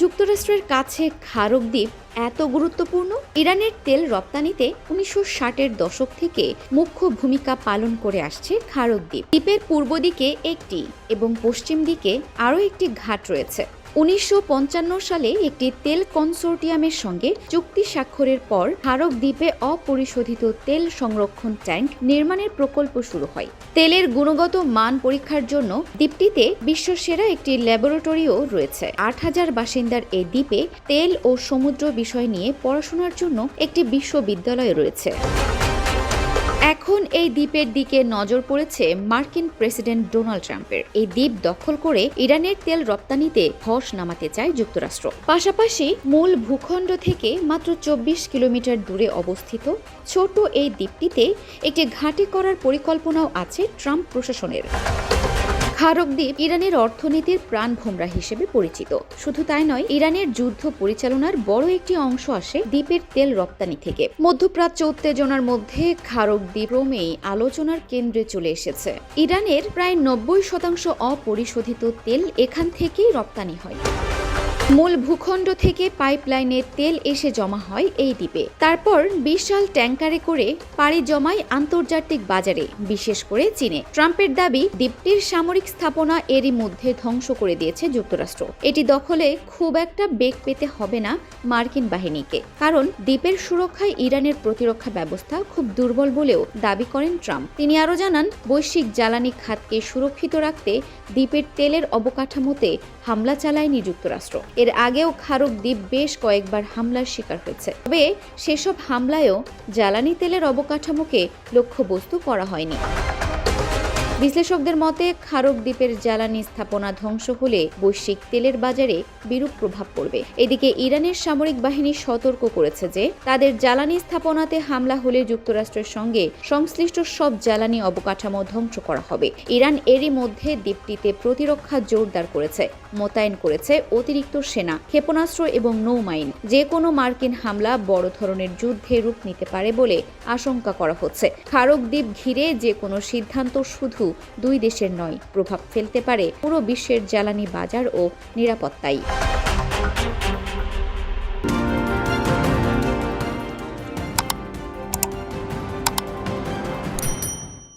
যুক্তরাষ্ট্রের কাছে খারক দ্বীপ এত গুরুত্বপূর্ণ। ইরানের তেল রপ্তানিতে 1960-এর দশক থেকে মুখ্য ভূমিকা পালন করে আসছে খারক দ্বীপ। দ্বীপের পূর্ব দিকে একটি এবং পশ্চিম দিকে আরও একটি ঘাট রয়েছে। 1955 সালে একটি তেল কনসোর্টিয়ামের সঙ্গে চুক্তি স্বাক্ষরের পর খারক দ্বীপে অপরিশোধিত তেল সংরক্ষণ ট্যাঙ্ক নির্মাণের প্রকল্প শুরু হয়। তেলের গুণগত মান পরীক্ষার জন্য দ্বীপটিতে বিশ্বসেরা একটি ল্যাবরেটরিও রয়েছে। 8000 বাসিন্দার এই দ্বীপে তেল ও সমুদ্র বিষয় নিয়ে পড়াশোনার জন্য একটি বিশ্ববিদ্যালয় রয়েছে। এখন এই দ্বীপের দিকে নজর পড়েছে মার্কিন প্রেসিডেন্ট ডোনাল্ড ট্রাম্পের। এই দ্বীপ দখল করে ইরানের তেল রপ্তানিতে ধস নামাতে চায় যুক্তরাষ্ট্র। পাশাপাশি মূল ভূখণ্ড থেকে মাত্র 24 কিলোমিটার দূরে অবস্থিত ছোট এই দ্বীপটিতে একটি ঘাঁটি করার পরিকল্পনাও আছে ট্রাম্প প্রশাসনের। খারক দ্বীপ ইরানের অর্থনীতির প্রাণভোমরা হিসেবে পরিচিত। শুধু তাই নয়, ইরানের যুদ্ধ পরিচালনার বড় একটি অংশ আসে দ্বীপের তেল রপ্তানি থেকে। মধ্যপ্রাচ্য উত্তেজনার মধ্যে খারক দ্বীপ ক্রমেই আলোচনার কেন্দ্রে চলে এসেছে। ইরানের প্রায় 90% অপরিশোধিত তেল এখান থেকেই রপ্তানি হয়। মূল ভূখণ্ড থেকে পাইপলাইনে তেল এসে জমা হয় এই দ্বীপে। তারপর বিশাল ট্যাঙ্কারে করে পাড়ি জমায় আন্তর্জাতিক বাজারে, বিশেষ করে চীনে। ট্রাম্পের দাবি, দ্বীপটির সামরিক স্থাপনা এরই মধ্যে ধ্বংস করে দিয়েছে যুক্তরাষ্ট্র। এটি দখলে খুব একটা বেগ পেতে হবে না মার্কিন বাহিনীকে, কারণ দ্বীপের সুরক্ষায় ইরানের প্রতিরক্ষা ব্যবস্থা খুব দুর্বল বলেও দাবি করেন ট্রাম্প। তিনি আরও জানান, বৈশ্বিক জ্বালানি খাতকে সুরক্ষিত রাখতে দ্বীপের তেলের অবকাঠামোতে হামলা চালায়নি যুক্তরাষ্ট্র। এর আগেও খারক দ্বীপ বেশ কয়েকবার হামলার শিকার হয়েছে, তবে সেসব হামলায়ও জ্বালানি তেলের অবকাঠামোকে লক্ষ্যবস্তু করা হয়নি। বিশ্লেষকদের মতে, খারক দ্বীপের জ্বালানি স্থাপনা ধ্বংস হলে বৈশ্বিক তেলের বাজারে বিরূপ প্রভাব পড়বে। এদিকে ইরানের সামরিক বাহিনী সতর্ক করেছে যে তাদের জ্বালানি স্থাপনাতে হামলা হলে যুক্তরাষ্ট্রের সঙ্গে সংশ্লিষ্ট সব জ্বালানি অবকাঠামো ধ্বংস করা হবে। ইরান এরই মধ্যে দ্বীপটিতে প্রতিরক্ষা জোরদার করেছে, মোতায়েন করেছে অতিরিক্ত সেনা, ক্ষেপণাস্ত্র এবং নৌমাইন। যে কোনো মার্কিন হামলা বড় ধরনের যুদ্ধে রূপ নিতে পারে বলে আশঙ্কা করা হচ্ছে। খারক দ্বীপ ঘিরে যে কোনো সিদ্ধান্ত শুধু দুই দেশের নয়, প্রভাব ফেলতে পারে পুরো বিশ্বের জ্বালানি বাজার ও নিরাপত্তায়।